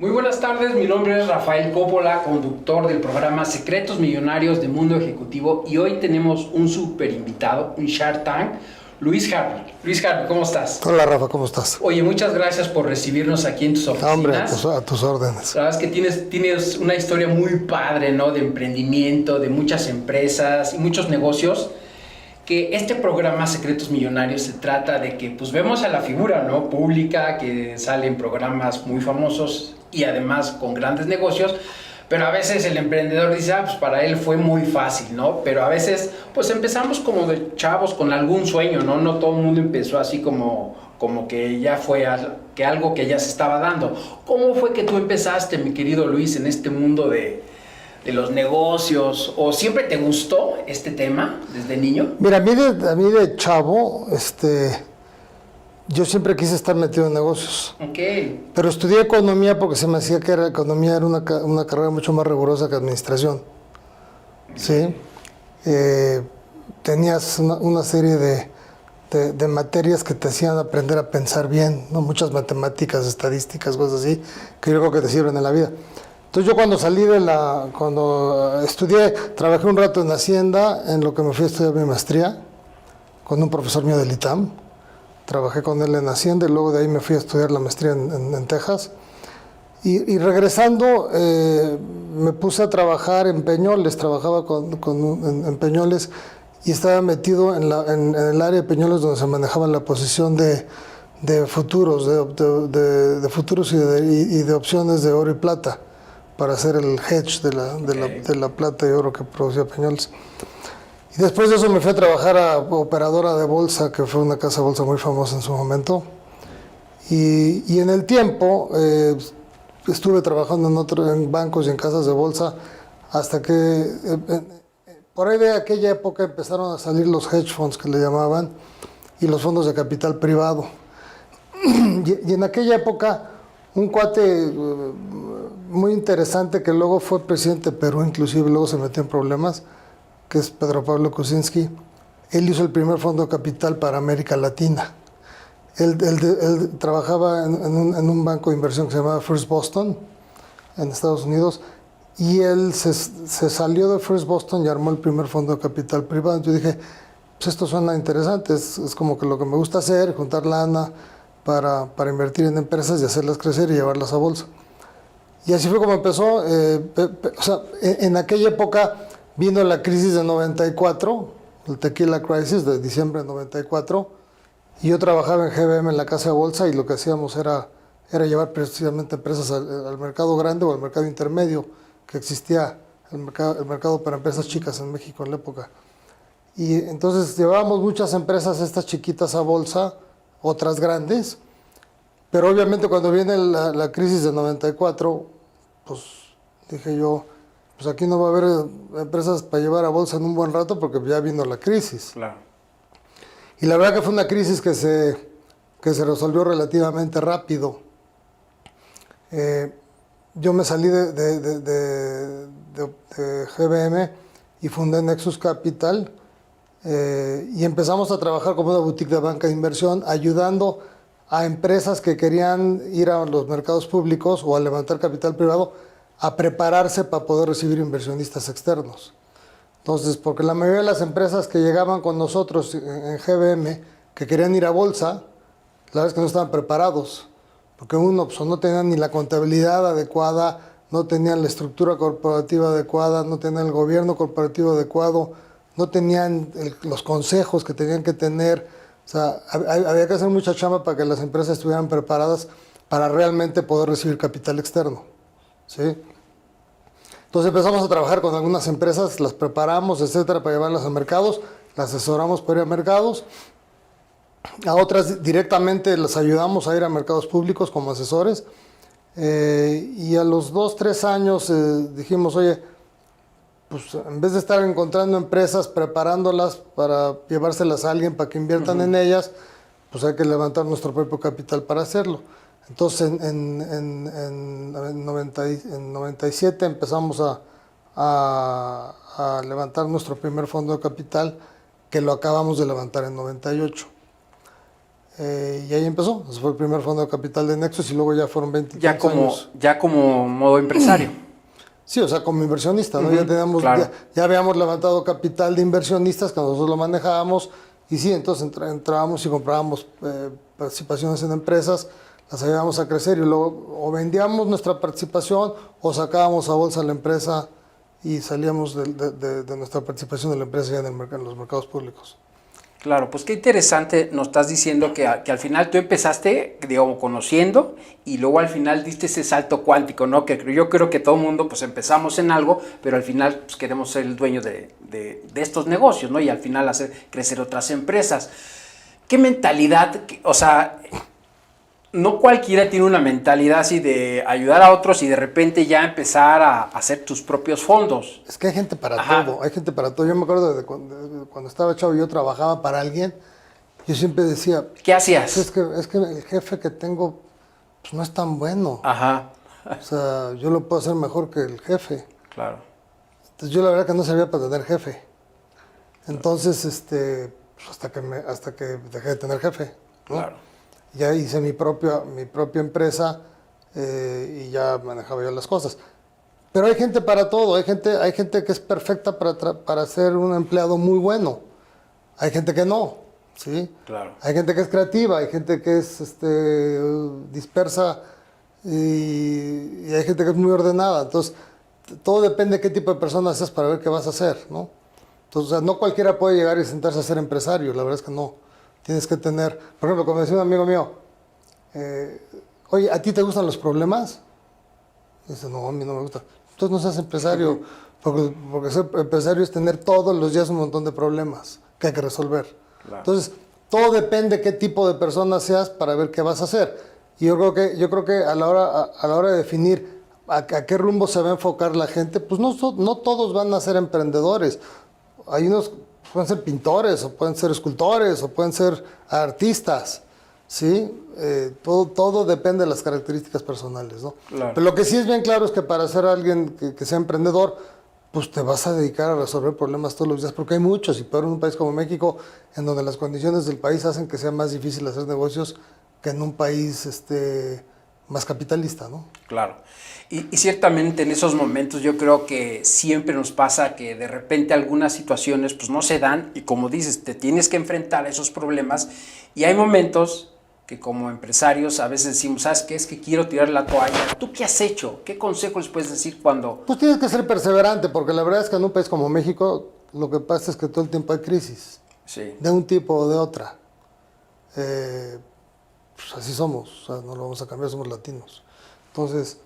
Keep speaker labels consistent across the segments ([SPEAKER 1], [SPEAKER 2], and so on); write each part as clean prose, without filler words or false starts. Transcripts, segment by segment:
[SPEAKER 1] Muy buenas tardes, mi nombre es Rafael Coppola, conductor del programa Secretos Millonarios de Mundo Ejecutivo, y hoy tenemos un súper invitado, un Shark Tank, Luis Harvey. Luis Harvey, ¿cómo estás?
[SPEAKER 2] Hola Rafa, ¿cómo estás?
[SPEAKER 1] Oye, muchas gracias por recibirnos aquí en tus oficinas.
[SPEAKER 2] Hombre, a tus órdenes.
[SPEAKER 1] La verdad es que tienes una historia muy padre, ¿no? De emprendimiento, de muchas empresas y muchos negocios. Que este programa Secretos Millonarios se trata de que pues vemos a la figura, ¿no? Pública, que sale en programas muy famosos y además con grandes negocios, pero a veces el emprendedor dice, pues para él fue muy fácil, ¿no? Pero a veces pues empezamos como de chavos con algún sueño, ¿no? No todo el mundo empezó así como que ya fue algo que ya se estaba dando. ¿Cómo fue que tú empezaste, mi querido Luis, en este mundo de los negocios? ¿O siempre te gustó este tema desde niño?
[SPEAKER 2] Mira, a mí de chavo, yo siempre quise estar metido en negocios.
[SPEAKER 1] Ok.
[SPEAKER 2] Pero estudié economía porque se me hacía que economía era una carrera mucho más rigurosa que administración. ¿Sí? Tenías una serie de materias que te hacían aprender a pensar bien, ¿no? Muchas matemáticas, estadísticas, cosas así, que yo creo que te sirven en la vida. Entonces yo cuando estudié, trabajé un rato en Hacienda, en lo que me fui a estudiar mi maestría, con un profesor mío del ITAM. Trabajé con él en Hacienda y luego de ahí me fui a estudiar la maestría en Texas. Y regresando, me puse a trabajar en Peñoles, trabajaba en Peñoles y estaba metido en el área de Peñoles donde se manejaba la posición de futuros, de futuros y de opciones de oro y plata, para hacer el hedge de la plata y oro que producía Peñoles. Y después de eso me fui a trabajar a Operadora de Bolsa, que fue una casa de bolsa muy famosa en su momento. Y en el tiempo estuve trabajando en bancos y en casas de bolsa hasta que por ahí de aquella época empezaron a salir los hedge funds, que le llamaban, y los fondos de capital privado. Y en aquella época un cuate muy interesante que luego fue presidente de Perú, inclusive luego se metió en problemas, que es Pedro Pablo Kuczynski. Él hizo el primer fondo de capital para América Latina. Él trabajaba en un banco de inversión que se llamaba First Boston, en Estados Unidos, y él se salió de First Boston y armó el primer fondo de capital privado. Yo dije, pues esto suena interesante, es como que lo que me gusta hacer, juntar lana para invertir en empresas y hacerlas crecer y llevarlas a bolsa. Y así fue como empezó. En aquella época vino la crisis de 94, el Tequila Crisis de diciembre de 94, y yo trabajaba en GBM en la casa de bolsa y lo que hacíamos era llevar precisamente empresas al mercado grande o al mercado intermedio que existía, el mercado para empresas chicas en México en la época. Y entonces llevábamos muchas empresas, estas chiquitas, a bolsa, otras grandes, pero obviamente cuando viene la crisis de 94, pues dije yo, pues aquí no va a haber empresas para llevar a bolsa en un buen rato porque ya vino la crisis.
[SPEAKER 1] Claro.
[SPEAKER 2] Y la verdad que fue una crisis que se resolvió relativamente rápido. Yo me salí de GBM y fundé Nexus Capital y empezamos a trabajar como una boutique de banca de inversión, ayudando a empresas que querían ir a los mercados públicos o a levantar capital privado a prepararse para poder recibir inversionistas externos. Entonces, porque la mayoría de las empresas que llegaban con nosotros en GBM, que querían ir a bolsa, la verdad es que no estaban preparados, porque uno pues, no tenían ni la contabilidad adecuada, no tenían la estructura corporativa adecuada, no tenían el gobierno corporativo adecuado, no tenían los consejos que tenían que tener. O sea, había que hacer mucha chamba para que las empresas estuvieran preparadas para realmente poder recibir capital externo, ¿sí? Entonces empezamos a trabajar con algunas empresas, las preparamos, etcétera, para llevarlas a mercados, las asesoramos para ir a mercados. A otras directamente las ayudamos a ir a mercados públicos como asesores. Y a los 2, 3 años dijimos, oye, pues en vez de estar encontrando empresas, preparándolas para llevárselas a alguien para que inviertan en ellas, pues hay que levantar nuestro propio capital para hacerlo. Entonces en 97 empezamos a levantar nuestro primer fondo de capital, que lo acabamos de levantar en 98. Y ahí empezó. Ese fue el primer fondo de capital de Nexus y luego ya fueron 20 años.
[SPEAKER 1] Ya como modo empresario.
[SPEAKER 2] Sí, o sea, como inversionista, ¿no? Ya teníamos,
[SPEAKER 1] claro.
[SPEAKER 2] ya habíamos levantado capital de inversionistas que nosotros lo manejábamos y sí, entonces entrábamos y comprábamos participaciones en empresas, las ayudábamos a crecer y luego o vendíamos nuestra participación o sacábamos a bolsa la empresa y salíamos de nuestra participación de la empresa ya en los mercados públicos.
[SPEAKER 1] Claro, pues qué interesante nos estás diciendo que al final tú empezaste, digamos, conociendo y luego al final diste ese salto cuántico, ¿no? Que yo creo que todo el mundo pues empezamos en algo, pero al final pues queremos ser el dueño de estos negocios, ¿no? Y al final hacer crecer otras empresas. ¿Qué mentalidad, o sea, no cualquiera tiene una mentalidad así de ayudar a otros y de repente ya empezar a hacer tus propios fondos?
[SPEAKER 2] Es que hay gente para todo, hay gente para todo. Yo me acuerdo de cuando estaba chavo y yo trabajaba para alguien, yo siempre decía,
[SPEAKER 1] ¿Qué hacías?
[SPEAKER 2] es que el jefe que tengo pues, no es tan bueno.
[SPEAKER 1] Ajá.
[SPEAKER 2] O sea, yo lo puedo hacer mejor que el jefe.
[SPEAKER 1] Claro.
[SPEAKER 2] Entonces yo la verdad que no servía para tener jefe. Entonces, pues, hasta que dejé de tener jefe, ¿no?
[SPEAKER 1] Claro.
[SPEAKER 2] Ya hice mi propia empresa y ya manejaba yo las cosas. Pero hay gente para todo, hay gente que es perfecta para ser un empleado muy bueno. Hay gente que no, ¿sí?
[SPEAKER 1] Claro.
[SPEAKER 2] Hay gente que es creativa, hay gente que es dispersa y hay gente que es muy ordenada. Entonces, todo depende de qué tipo de persona seas para ver qué vas a hacer, ¿no? Entonces, o sea, no cualquiera puede llegar y sentarse a ser empresario, la verdad es que no. Tienes que tener, por ejemplo, como decía un amigo mío, oye, ¿a ti te gustan los problemas? Y dice, no, a mí no me gusta. Entonces no seas empresario, porque ser empresario es tener todos los días un montón de problemas que hay que resolver.
[SPEAKER 1] Claro.
[SPEAKER 2] Entonces, todo depende de qué tipo de persona seas para ver qué vas a hacer. Y yo creo que a la hora de definir a qué rumbo se va a enfocar la gente, pues no todos van a ser emprendedores. Hay unos pueden ser pintores, o pueden ser escultores, o pueden ser artistas, ¿sí? Todo depende de las características personales, ¿no?
[SPEAKER 1] Claro.
[SPEAKER 2] Pero lo que sí es bien claro es que para ser alguien que sea emprendedor, pues te vas a dedicar a resolver problemas todos los días, porque hay muchos, y peor en un país como México, en donde las condiciones del país hacen que sea más difícil hacer negocios que en un país más capitalista, ¿no?
[SPEAKER 1] Claro. Y ciertamente en esos momentos yo creo que siempre nos pasa que de repente algunas situaciones pues no se dan y como dices, te tienes que enfrentar a esos problemas y hay momentos que como empresarios a veces decimos, ¿sabes qué? Es que quiero tirar la toalla. ¿Tú qué has hecho? ¿Qué consejo les puedes decir cuando...?
[SPEAKER 2] Pues tienes que ser perseverante, porque la verdad es que en un país como México lo que pasa es que todo el tiempo hay crisis,
[SPEAKER 1] Sí.
[SPEAKER 2] de un tipo o de otra. Pues así somos, o sea, no lo vamos a cambiar, somos latinos. Entonces,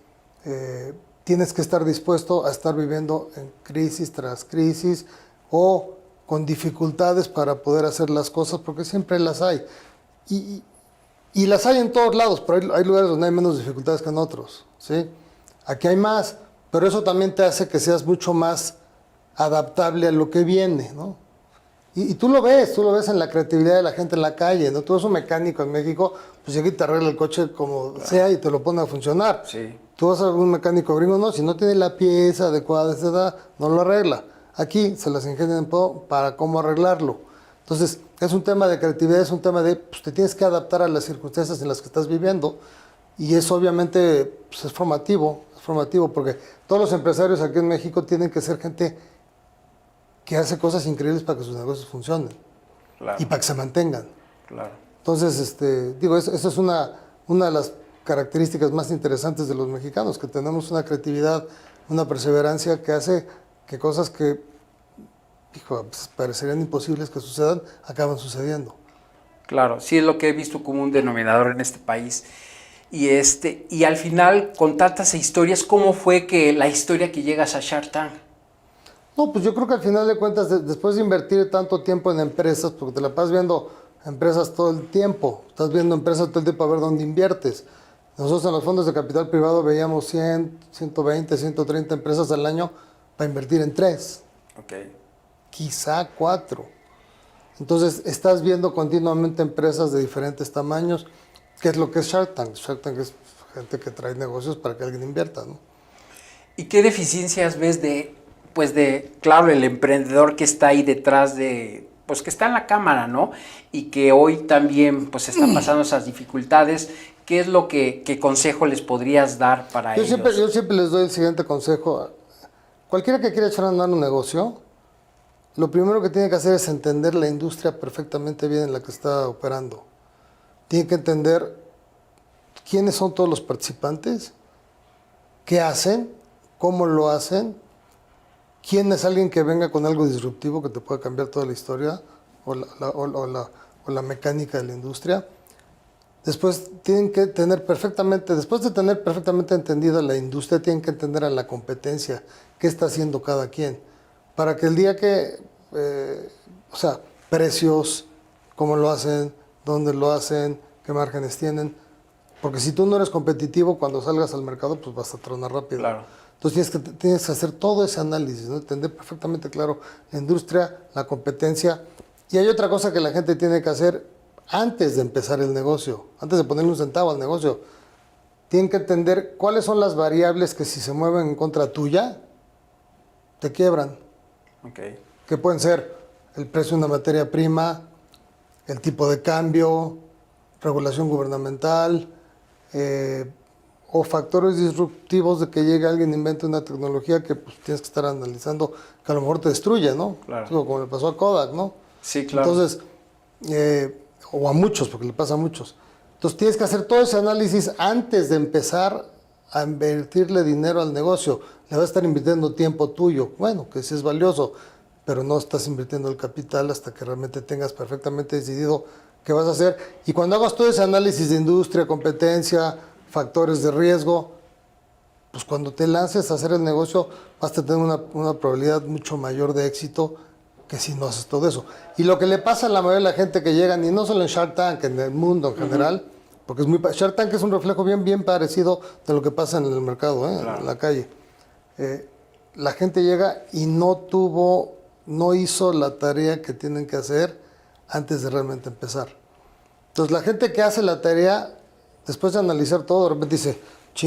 [SPEAKER 2] tienes que estar dispuesto a estar viviendo en crisis tras crisis o con dificultades para poder hacer las cosas, porque siempre las hay. Y las hay en todos lados, pero hay lugares donde hay menos dificultades que en otros, ¿sí? Aquí hay más, pero eso también te hace que seas mucho más adaptable a lo que viene, ¿no? Y tú lo ves en la creatividad de la gente en la calle, ¿no? Tú eres un mecánico en México, pues llega y te arregla el coche como sea y te lo pone a funcionar.
[SPEAKER 1] Sí.
[SPEAKER 2] Tú vas a un mecánico gringo, no, si no tiene la pieza adecuada, etc., no lo arregla. Aquí se las ingenian para cómo arreglarlo. Entonces, es un tema de creatividad, es un tema de, pues te tienes que adaptar a las circunstancias en las que estás viviendo y eso obviamente pues, es formativo porque todos los empresarios aquí en México tienen que ser gente que hace cosas increíbles para que sus negocios funcionen.
[SPEAKER 1] Claro.
[SPEAKER 2] Y para que se mantengan.
[SPEAKER 1] Claro.
[SPEAKER 2] Entonces, digo, esa es una de las características más interesantes de los mexicanos, que tenemos una creatividad, una perseverancia que hace que cosas que pues, parecerían imposibles que sucedan, acaban sucediendo.
[SPEAKER 1] Claro, sí es lo que he visto como un denominador en este país. Y al final, con tantas historias, ¿cómo fue que la historia que llegas a Shark Tank?
[SPEAKER 2] No, pues yo creo que al final de cuentas, después de invertir tanto tiempo en empresas, porque te la pasas viendo empresas todo el tiempo, estás viendo empresas todo el tiempo a ver dónde inviertes. Nosotros en los fondos de capital privado veíamos 100, 120, 130 empresas al año para invertir en 3.
[SPEAKER 1] Okay.
[SPEAKER 2] Quizá 4. Entonces, estás viendo continuamente empresas de diferentes tamaños. ¿Qué es lo que es Shark Tank? Shark Tank es gente que trae negocios para que alguien invierta, ¿no?
[SPEAKER 1] ¿Y qué deficiencias ves claro, el emprendedor que está ahí detrás de pues que está en la cámara, ¿no? Y que hoy también pues están pasando esas dificultades. ¿Qué es lo qué consejo les podrías dar para ellos?
[SPEAKER 2] Yo siempre les doy el siguiente consejo. Cualquiera que quiera echar a andar un negocio, lo primero que tiene que hacer es entender la industria perfectamente bien en la que está operando. Tiene que entender quiénes son todos los participantes, qué hacen, cómo lo hacen, quién es alguien que venga con algo disruptivo que te pueda cambiar toda la historia o la mecánica de la industria. Después tienen que tener después de tener perfectamente entendida la industria, tienen que entender a la competencia, qué está haciendo cada quien, para que el día que, precios, cómo lo hacen, dónde lo hacen, qué márgenes tienen, porque si tú no eres competitivo, cuando salgas al mercado, pues vas a tronar rápido.
[SPEAKER 1] Claro.
[SPEAKER 2] Entonces tienes que hacer todo ese análisis, ¿no? Entender perfectamente claro la industria, la competencia. Y hay otra cosa que la gente tiene que hacer antes de empezar el negocio, antes de ponerle un centavo al negocio. Tienen que entender cuáles son las variables que si se mueven en contra tuya, te quiebran.
[SPEAKER 1] Okay.
[SPEAKER 2] Que pueden ser el precio de una materia prima, el tipo de cambio, regulación gubernamental, o factores disruptivos de que llegue alguien e invente una tecnología que pues, tienes que estar analizando, que a lo mejor te destruye, ¿no?
[SPEAKER 1] Claro.
[SPEAKER 2] Como le pasó a Kodak, ¿no?
[SPEAKER 1] Sí, claro.
[SPEAKER 2] Entonces, o a muchos, porque le pasa a muchos. Entonces tienes que hacer todo ese análisis antes de empezar a invertirle dinero al negocio. Le vas a estar invirtiendo tiempo tuyo, bueno, que sí es valioso, pero no estás invirtiendo el capital hasta que realmente tengas perfectamente decidido qué vas a hacer. Y cuando hagas todo ese análisis de industria, competencia, factores de riesgo, pues cuando te lances a hacer el negocio vas a tener una probabilidad mucho mayor de éxito que si no haces todo eso. Y lo que le pasa a la mayoría de la gente que llegan, y no solo en Shark Tank, en el mundo en general, porque Shark Tank es un reflejo bien parecido de lo que pasa en el mercado, claro, en la calle. La gente llega y no hizo la tarea que tienen que hacer antes de realmente empezar. Entonces la gente que hace la tarea, después de analizar todo, de repente dice,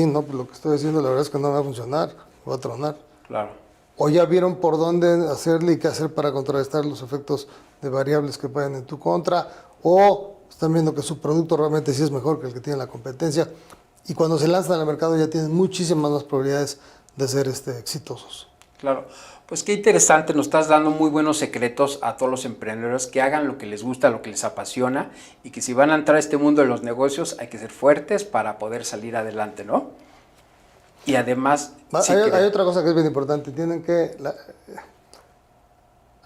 [SPEAKER 2] no, pues lo que estoy haciendo la verdad es que no va a funcionar, va a tronar.
[SPEAKER 1] Claro.
[SPEAKER 2] O ya vieron por dónde hacerle y qué hacer para contrarrestar los efectos de variables que vayan en tu contra, o están viendo que su producto realmente sí es mejor que el que tiene la competencia, y cuando se lanzan al mercado ya tienen muchísimas más probabilidades de ser exitosos.
[SPEAKER 1] Claro, pues qué interesante, nos estás dando muy buenos secretos a todos los emprendedores que hagan lo que les gusta, lo que les apasiona, y que si van a entrar a este mundo de los negocios hay que ser fuertes para poder salir adelante, ¿no? Y además...
[SPEAKER 2] Hay otra cosa que es bien importante,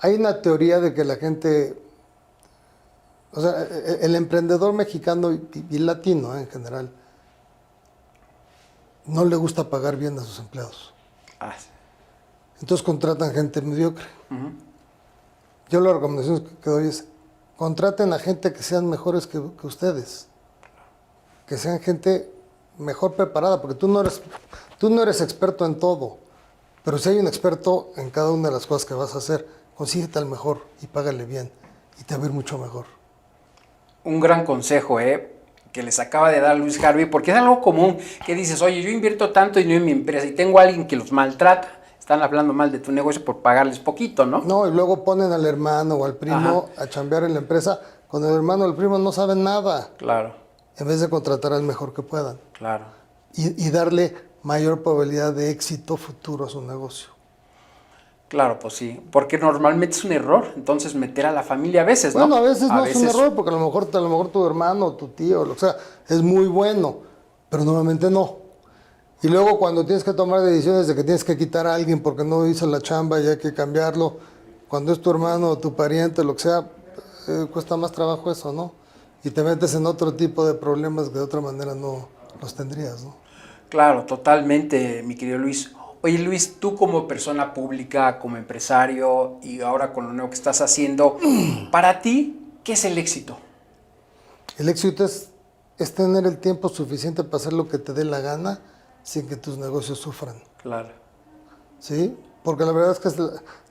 [SPEAKER 2] hay una teoría de que la gente, o sea, el emprendedor mexicano y latino en general, no le gusta pagar bien a sus empleados.
[SPEAKER 1] Sí.
[SPEAKER 2] Entonces contratan gente mediocre. Yo la recomendación que doy es, contraten a gente que sean mejores que ustedes, que sean gente mejor preparada, porque tú no eres experto en todo, pero si hay un experto en cada una de las cosas que vas a hacer, consíguete al mejor y págale bien y te va a ir mucho mejor.
[SPEAKER 1] Un gran consejo, que les acaba de dar Luis Harvey, porque es algo común que dices, oye, yo invierto tanto y no en mi empresa y tengo a alguien que los maltrata, están hablando mal de tu negocio por pagarles poquito, ¿no?
[SPEAKER 2] No, y luego ponen al hermano o al primo a chambear en la empresa, cuando el hermano o el primo no saben nada.
[SPEAKER 1] Claro.
[SPEAKER 2] En vez de contratar al mejor que puedan.
[SPEAKER 1] Claro.
[SPEAKER 2] Y darle mayor probabilidad de éxito futuro a su negocio.
[SPEAKER 1] Claro, pues sí, porque normalmente es un error, entonces meter a la familia a veces, ¿no?
[SPEAKER 2] Bueno, a veces no es un error, porque a lo mejor tu hermano o tu tío, lo que sea, es muy bueno, pero normalmente no. Y luego cuando tienes que tomar decisiones de que tienes que quitar a alguien porque no hizo la chamba y hay que cambiarlo, cuando es tu hermano o tu pariente, lo que sea, cuesta más trabajo eso, ¿no? Y te metes en otro tipo de problemas que de otra manera no los tendrías, ¿no?
[SPEAKER 1] Claro, totalmente, mi querido Luis. Oye, Luis, tú como persona pública, como empresario y ahora con lo nuevo que estás haciendo, para ti, ¿qué es el éxito?
[SPEAKER 2] El éxito es tener el tiempo suficiente para hacer lo que te dé la gana sin que tus negocios sufran.
[SPEAKER 1] Claro.
[SPEAKER 2] ¿Sí? Porque la verdad es que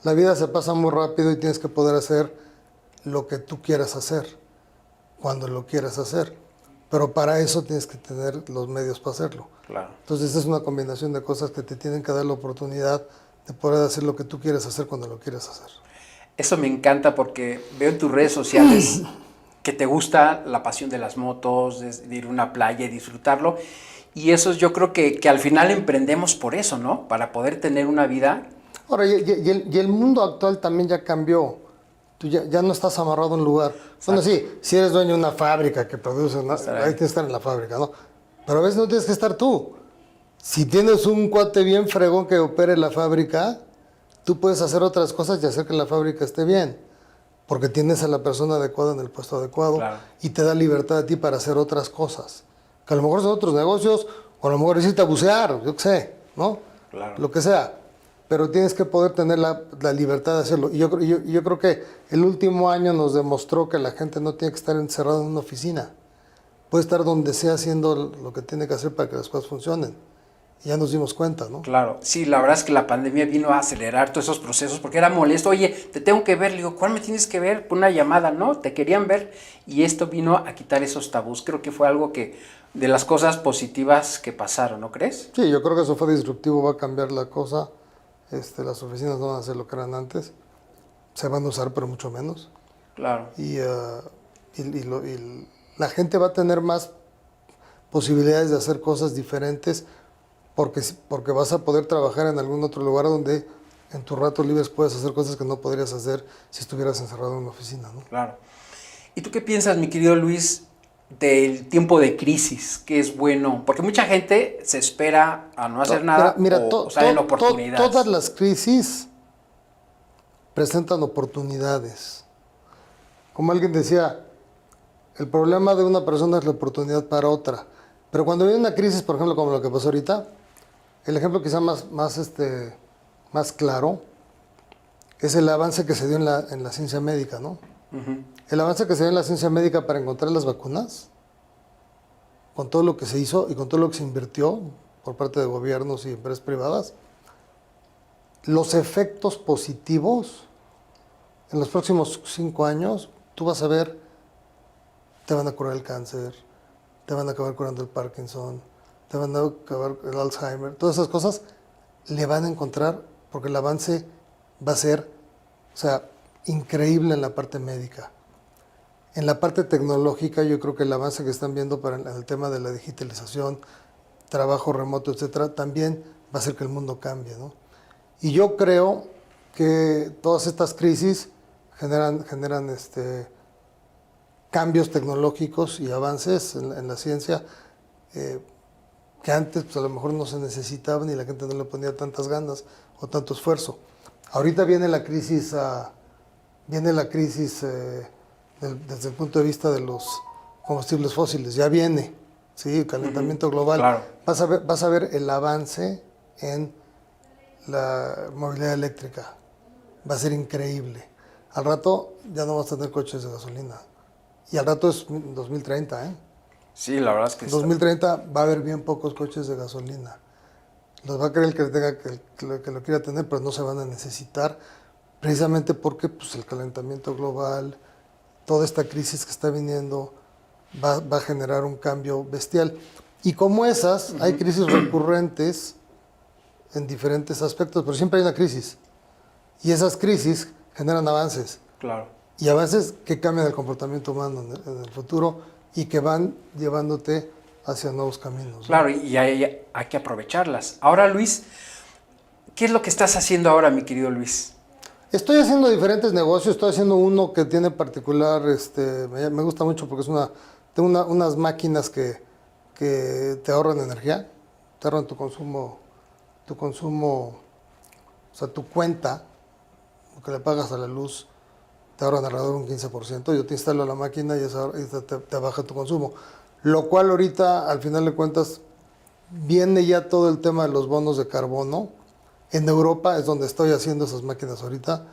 [SPEAKER 2] la vida se pasa muy rápido y tienes que poder hacer lo que tú quieras hacer, cuando lo quieras hacer. Pero para eso tienes que tener los medios para hacerlo.
[SPEAKER 1] Claro.
[SPEAKER 2] Entonces, esta es una combinación de cosas que te tienen que dar la oportunidad de poder hacer lo que tú quieres hacer cuando lo quieres hacer.
[SPEAKER 1] Eso me encanta porque veo en tus redes sociales que te gusta la pasión de las motos, de ir a una playa y disfrutarlo. Y eso yo creo que al final emprendemos por eso, ¿no? Para poder tener una vida.
[SPEAKER 2] Ahora, y el mundo actual también ya cambió. Tú ya no estás amarrado a un lugar. Bueno, sí, si eres dueño de una fábrica que produce, ¿no? Ahí tienes que estar en la fábrica, ¿no? Pero a veces no tienes que estar tú. Si tienes un cuate bien fregón que opere la fábrica, tú puedes hacer otras cosas y hacer que la fábrica esté bien. Porque tienes a la persona adecuada en el puesto adecuado,
[SPEAKER 1] Claro.
[SPEAKER 2] y te da libertad a ti para hacer otras cosas. Que a lo mejor son otros negocios, o a lo mejor irte a bucear, yo qué sé, ¿no?
[SPEAKER 1] Claro.
[SPEAKER 2] Lo que sea. Pero tienes que poder tener la libertad de hacerlo. Y yo creo que el último año nos demostró que la gente no tiene que estar encerrada en una oficina. Puede estar donde sea haciendo lo que tiene que hacer para que las cosas funcionen. Y ya nos dimos cuenta, ¿no?
[SPEAKER 1] Claro, sí, la verdad es que la pandemia vino a acelerar todos esos procesos porque era molesto. Oye, te tengo que ver. Le digo, ¿cuál me tienes que ver? Por una llamada, ¿no? Te querían ver y esto vino a quitar esos tabús. Creo que fue algo de las cosas positivas que pasaron, ¿no crees?
[SPEAKER 2] Sí, yo creo que eso fue disruptivo, va a cambiar la cosa. Las oficinas no van a ser lo que eran antes. Se van a usar, pero mucho menos.
[SPEAKER 1] Claro.
[SPEAKER 2] Y la gente va a tener más posibilidades de hacer cosas diferentes porque vas a poder trabajar en algún otro lugar donde en tus ratos libres puedes hacer cosas que no podrías hacer si estuvieras encerrado en una oficina, ¿no?
[SPEAKER 1] Claro. ¿Y tú qué piensas, mi querido Luis, del tiempo de crisis? ¿Qué es bueno? Porque mucha gente se espera a no hacer nada o salen oportunidades.
[SPEAKER 2] Todas las crisis presentan oportunidades. Como alguien decía, el problema de una persona es la oportunidad para otra. Pero cuando viene una crisis, por ejemplo, como lo que pasó ahorita, el ejemplo quizá más claro es el avance que se dio en la ciencia médica, ¿no?
[SPEAKER 1] Uh-huh.
[SPEAKER 2] El avance que se dio en la ciencia médica para encontrar las vacunas, con todo lo que se hizo y con todo lo que se invirtió por parte de gobiernos y empresas privadas, los efectos positivos en los próximos 5 años, tú vas a ver, te van a curar el cáncer, te van a acabar curando el Parkinson, te van a acabar el Alzheimer, todas esas cosas le van a encontrar porque el avance va a ser, increíble en la parte médica. En la parte tecnológica, yo creo que el avance que están viendo en el tema de la digitalización, trabajo remoto, etcétera, también va a hacer que el mundo cambie, ¿no? Y yo creo que todas estas crisis generan cambios tecnológicos y avances en la ciencia que antes pues, a lo mejor no se necesitaban y la gente no le ponía tantas ganas o tanto esfuerzo. Ahorita viene la crisis, desde el punto de vista de los combustibles fósiles, ya viene, ¿sí? El calentamiento global.
[SPEAKER 1] Claro.
[SPEAKER 2] Vas a ver el avance en la movilidad eléctrica. Va a ser increíble. Al rato ya no vas a tener coches de gasolina. Y al rato es 2030, ¿eh?
[SPEAKER 1] Sí, la verdad es que
[SPEAKER 2] En 2030 va a haber bien pocos coches de gasolina. Los va a querer que lo quiera tener, pero no se van a necesitar, precisamente porque pues, el calentamiento global, toda esta crisis que está viniendo, va a generar un cambio bestial. Y como esas, hay crisis recurrentes en diferentes aspectos, pero siempre hay una crisis. Y esas crisis generan avances.
[SPEAKER 1] Claro.
[SPEAKER 2] Y avances que cambian el comportamiento humano en el futuro y que van llevándote hacia nuevos caminos, ¿no?
[SPEAKER 1] Claro, y hay que aprovecharlas. Ahora, Luis, ¿qué es lo que estás haciendo ahora, mi querido Luis?
[SPEAKER 2] Estoy haciendo diferentes negocios. Estoy haciendo uno que tiene particular, me gusta mucho porque tengo unas máquinas que te ahorran energía, te ahorran tu consumo, o sea, tu cuenta, lo que le pagas a la luz, te ahorran alrededor de un 15%. Yo te instalo la máquina y te baja tu consumo. Lo cual ahorita, al final de cuentas, viene ya todo el tema de los bonos de carbono. En Europa es donde estoy haciendo esas máquinas ahorita.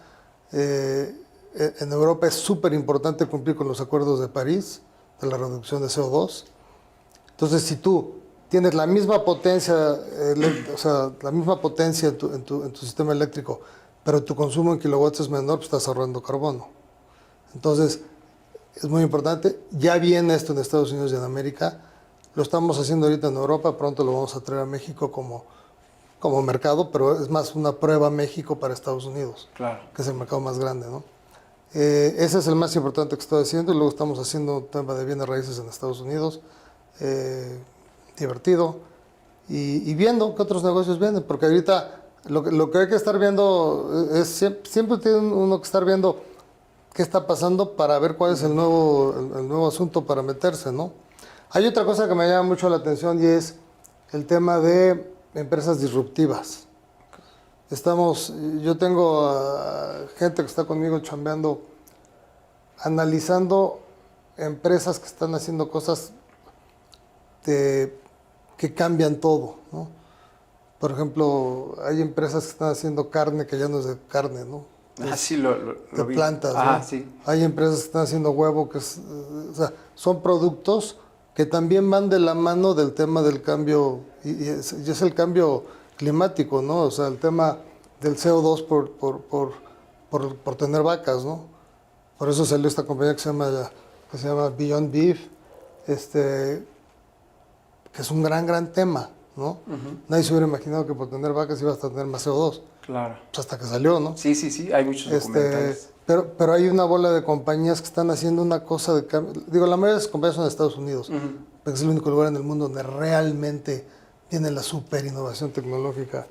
[SPEAKER 2] En Europa es súper importante cumplir con los acuerdos de París, de la reducción de CO2. Entonces, si tú tienes la misma potencia, la misma potencia en tu sistema eléctrico, pero tu consumo en kilowatts es menor, pues estás ahorrando carbono. Entonces, es muy importante. Ya viene esto en Estados Unidos y en América. Lo estamos haciendo ahorita en Europa, pronto lo vamos a traer a México como mercado, pero es más una prueba México para Estados Unidos,
[SPEAKER 1] Claro.
[SPEAKER 2] que es el mercado más grande, ¿no? Ese es el más importante que estoy haciendo y luego estamos haciendo un tema de bienes raíces en Estados Unidos, divertido, y viendo qué otros negocios vienen, porque ahorita lo que hay que estar viendo es siempre tiene uno que estar viendo qué está pasando para ver cuál es el nuevo asunto para meterse, ¿no? Hay otra cosa que me llama mucho la atención y es el tema de empresas disruptivas. Yo tengo gente que está conmigo chambeando, analizando empresas que están haciendo cosas que cambian todo, ¿no? Por ejemplo, hay empresas que están haciendo carne que ya no es de carne, ¿no?
[SPEAKER 1] Sí,
[SPEAKER 2] De
[SPEAKER 1] vi.
[SPEAKER 2] plantas,
[SPEAKER 1] Ah,
[SPEAKER 2] ¿no?
[SPEAKER 1] sí.
[SPEAKER 2] Hay empresas que están haciendo huevo, o sea, son productos que también van de la mano del tema del cambio, y es el cambio climático, ¿no? O sea, el tema del CO2 por tener vacas, ¿no? Por eso salió esta compañía que se llama Beyond Beef, que es un gran tema, ¿no? Nadie se hubiera imaginado que por tener vacas ibas a tener más CO2.
[SPEAKER 1] Claro.
[SPEAKER 2] Pues hasta que salió, ¿no?
[SPEAKER 1] Sí, hay muchos documentales.
[SPEAKER 2] Pero hay una bola de compañías que están haciendo una cosa de cambio. Digo, la mayoría de las compañías son de Estados Unidos, porque es el único lugar en el mundo donde realmente viene la super innovación tecnológica.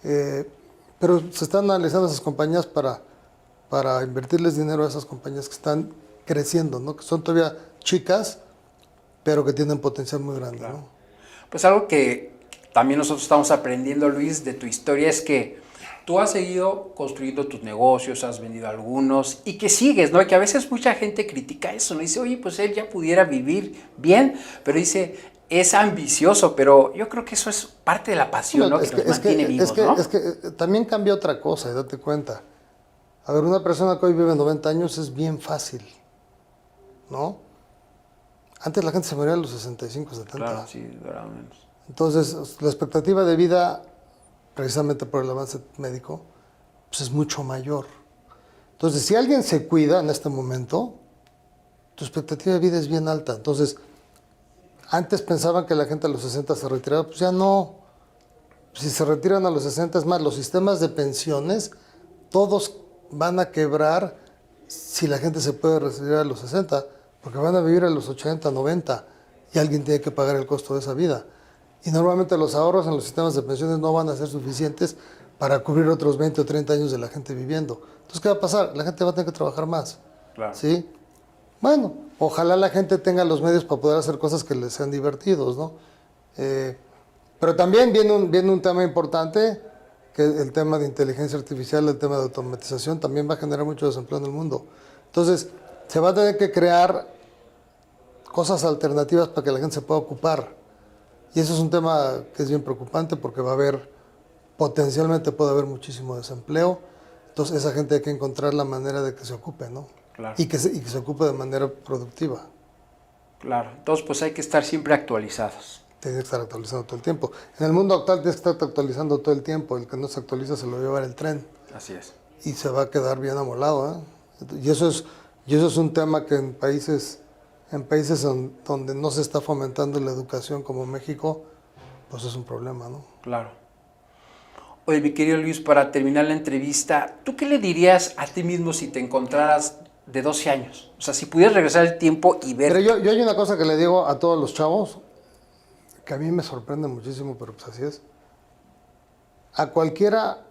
[SPEAKER 2] Pero se están analizando esas compañías para invertirles dinero a esas compañías que están creciendo, ¿no? Que son todavía chicas, pero que tienen potencial muy grande,
[SPEAKER 1] Claro.
[SPEAKER 2] ¿no?
[SPEAKER 1] Pues algo que también nosotros estamos aprendiendo, Luis, de tu historia es que tú has seguido construyendo tus negocios, has vendido algunos y que sigues, ¿no? Y que a veces mucha gente critica eso, ¿no? Dice, oye, pues él ya pudiera vivir bien, pero dice, es ambicioso, pero yo creo que eso es parte de la pasión, ¿no? Que nos mantiene vivos, ¿no?
[SPEAKER 2] Es que también cambia otra cosa, y date cuenta. A ver, una persona que hoy vive 90 años es bien fácil, ¿no? Antes la gente se moría a los 65, 70.
[SPEAKER 1] Claro, sí, duraba menos.
[SPEAKER 2] Entonces, la expectativa de vida, precisamente por el avance médico, pues es mucho mayor. Entonces, si alguien se cuida en este momento, tu expectativa de vida es bien alta. Entonces, antes pensaban que la gente a los 60 se retiraba, pues ya no. Si se retiran a los 60, es más, los sistemas de pensiones, todos van a quebrar si la gente se puede retirar a los 60, porque van a vivir a los 80, 90, y alguien tiene que pagar el costo de esa vida. Y normalmente los ahorros en los sistemas de pensiones no van a ser suficientes para cubrir otros 20 o 30 años de la gente viviendo. Entonces, ¿qué va a pasar? La gente va a tener que trabajar más.
[SPEAKER 1] Claro.
[SPEAKER 2] ¿Sí? Bueno, ojalá la gente tenga los medios para poder hacer cosas que les sean divertidos, ¿no? Pero también viene un tema importante, que el tema de inteligencia artificial, el tema de automatización, también va a generar mucho desempleo en el mundo. Entonces, se va a tener que crear cosas alternativas para que la gente se pueda ocupar. Y eso es un tema que es bien preocupante porque potencialmente puede haber muchísimo desempleo. Entonces, esa gente hay que encontrar la manera de que se ocupe, ¿no?
[SPEAKER 1] Claro.
[SPEAKER 2] Y que se ocupe de manera productiva.
[SPEAKER 1] Claro, entonces pues hay que estar siempre actualizados.
[SPEAKER 2] Tienes que estar actualizando todo el tiempo. En el mundo actual tienes que estar actualizando todo el tiempo. El que no se actualiza se lo va a llevar el tren.
[SPEAKER 1] Así es.
[SPEAKER 2] Y se va a quedar bien amolado, ¿eh? Y eso es un tema que en países donde no se está fomentando la educación como México, pues es un problema, ¿no?
[SPEAKER 1] Claro. Oye, mi querido Luis, para terminar la entrevista, ¿tú qué le dirías a ti mismo si te encontraras de 12 años? O sea, si pudieras regresar el tiempo y ver...
[SPEAKER 2] Pero yo hay una cosa que le digo a todos los chavos, que a mí me sorprende muchísimo, pero pues así es. A cualquiera,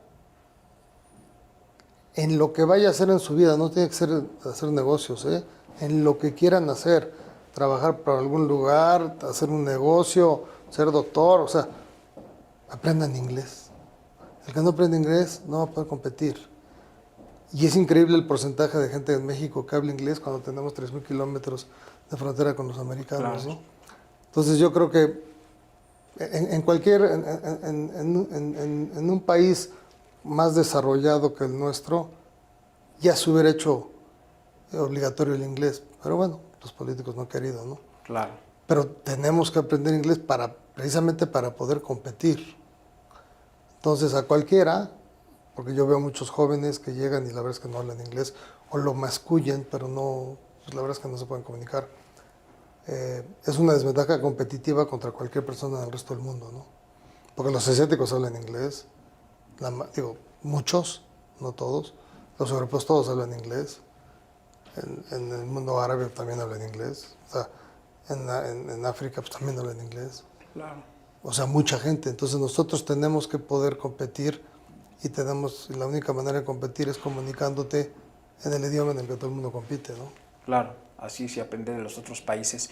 [SPEAKER 2] en lo que vaya a hacer en su vida, no tiene que ser hacer negocios, ¿eh? En lo que quieran hacer, trabajar para algún lugar, hacer un negocio, ser doctor, o sea, aprendan inglés. El que no aprende inglés no va a poder competir. Y es increíble el porcentaje de gente en México que habla inglés cuando tenemos 3,000 kilómetros de frontera con los americanos,
[SPEAKER 1] Claro.
[SPEAKER 2] ¿no? Entonces yo creo que en un país más desarrollado que el nuestro, ya se hubiera hecho obligatorio el inglés. Pero bueno, los políticos no han querido, ¿no?
[SPEAKER 1] Claro.
[SPEAKER 2] Pero tenemos que aprender inglés precisamente para poder competir. Entonces a cualquiera, porque yo veo muchos jóvenes que llegan y la verdad es que no hablan inglés, o lo mascullen, pero no, pues la verdad es que no se pueden comunicar. Es una desventaja competitiva contra cualquier persona del resto del mundo, ¿no? Porque los asiáticos hablan inglés, muchos, no todos, los europeos todos hablan inglés, en el mundo árabe también hablan inglés. O sea, en África pues, también hablan inglés.
[SPEAKER 1] Claro.
[SPEAKER 2] O sea, mucha gente. Entonces nosotros tenemos que poder competir y la única manera de competir es comunicándote en el idioma en el que todo el mundo compite, ¿no?
[SPEAKER 1] Claro, así se aprende de los otros países.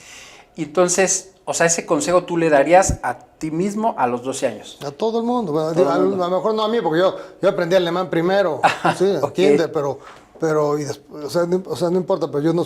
[SPEAKER 1] Y entonces, o sea, ese consejo tú le darías a ti mismo a los 12 años.
[SPEAKER 2] A todo el mundo. Bueno,
[SPEAKER 1] Todo el
[SPEAKER 2] a
[SPEAKER 1] mundo.
[SPEAKER 2] lo mejor no a mí, porque yo aprendí alemán primero, sí,
[SPEAKER 1] ok.
[SPEAKER 2] entiende, pero y después, o sea, no importa, pero yo no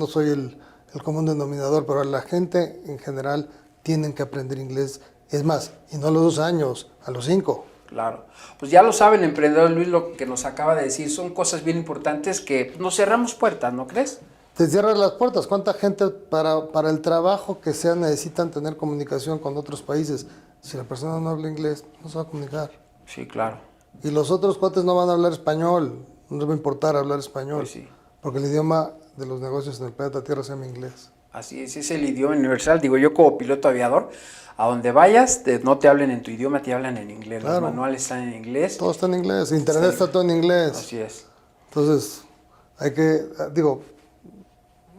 [SPEAKER 2] soy el común denominador, pero la gente en general tienen que aprender inglés. Es más, y no a los 2 años, a los 5.
[SPEAKER 1] Claro. Pues ya lo saben, emprendedor Luis, lo que nos acaba de decir son cosas bien importantes que nos cerramos puertas, ¿no crees?
[SPEAKER 2] Te cierran las puertas. ¿Cuánta gente para el trabajo que sea necesitan tener comunicación con otros países? Si la persona no habla inglés, no se va a comunicar.
[SPEAKER 1] Sí, claro.
[SPEAKER 2] Y los otros cuates no van a hablar español, no les va a importar hablar español.
[SPEAKER 1] Pues sí.
[SPEAKER 2] Porque el idioma de los negocios en el planeta Tierra se llama inglés.
[SPEAKER 1] Así es el idioma universal. Digo, yo como piloto aviador, a donde vayas, no te hablen en tu idioma, te hablan en inglés.
[SPEAKER 2] Claro.
[SPEAKER 1] Los manuales están en inglés.
[SPEAKER 2] Todo está en inglés, internet está todo en inglés.
[SPEAKER 1] Así es.
[SPEAKER 2] Entonces,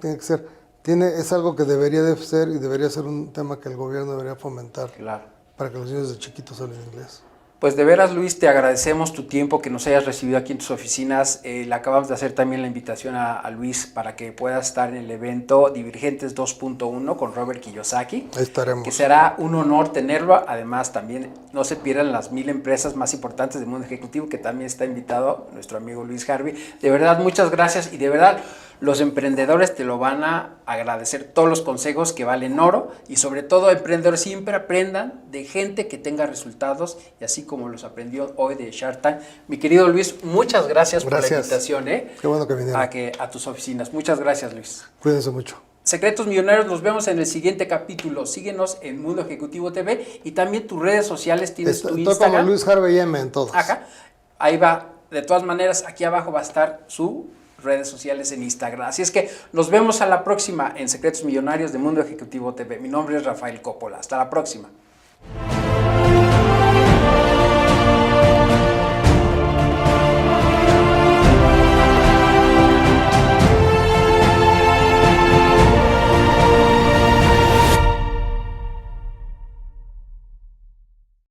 [SPEAKER 2] es algo que debería de ser y debería ser un tema que el gobierno debería fomentar
[SPEAKER 1] Claro.
[SPEAKER 2] para que los niños de chiquitos hablen inglés.
[SPEAKER 1] Pues de veras, Luis, te agradecemos tu tiempo, que nos hayas recibido aquí en tus oficinas. Le acabamos de hacer también la invitación a Luis para que pueda estar en el evento Divergentes 2.1 con Robert Kiyosaki.
[SPEAKER 2] Ahí estaremos.
[SPEAKER 1] Que será un honor tenerlo. Además, también no se pierdan las 1000 empresas más importantes del mundo ejecutivo, que también está invitado nuestro amigo Luis Harvey. De verdad, muchas gracias y de verdad, los emprendedores te lo van a agradecer, todos los consejos que valen oro, y sobre todo, emprendedores, siempre aprendan de gente que tenga resultados, y así como los aprendió hoy de Shark Tank. Mi querido Luis, muchas gracias por la invitación,
[SPEAKER 2] Qué bueno que vinieron.
[SPEAKER 1] a tus oficinas. Muchas gracias, Luis.
[SPEAKER 2] Cuídense mucho.
[SPEAKER 1] Secretos Millonarios, nos vemos en el siguiente capítulo. Síguenos en Mundo Ejecutivo TV y también tus redes sociales. Tienes tu
[SPEAKER 2] Estoy
[SPEAKER 1] Instagram.
[SPEAKER 2] como Luis Harvey M en todos.
[SPEAKER 1] Acá, ahí va. De todas maneras, aquí abajo va a estar sus redes sociales en Instagram. Así es que nos vemos a la próxima en Secretos Millonarios de Mundo Ejecutivo TV. Mi nombre es Rafael Coppola. Hasta la próxima.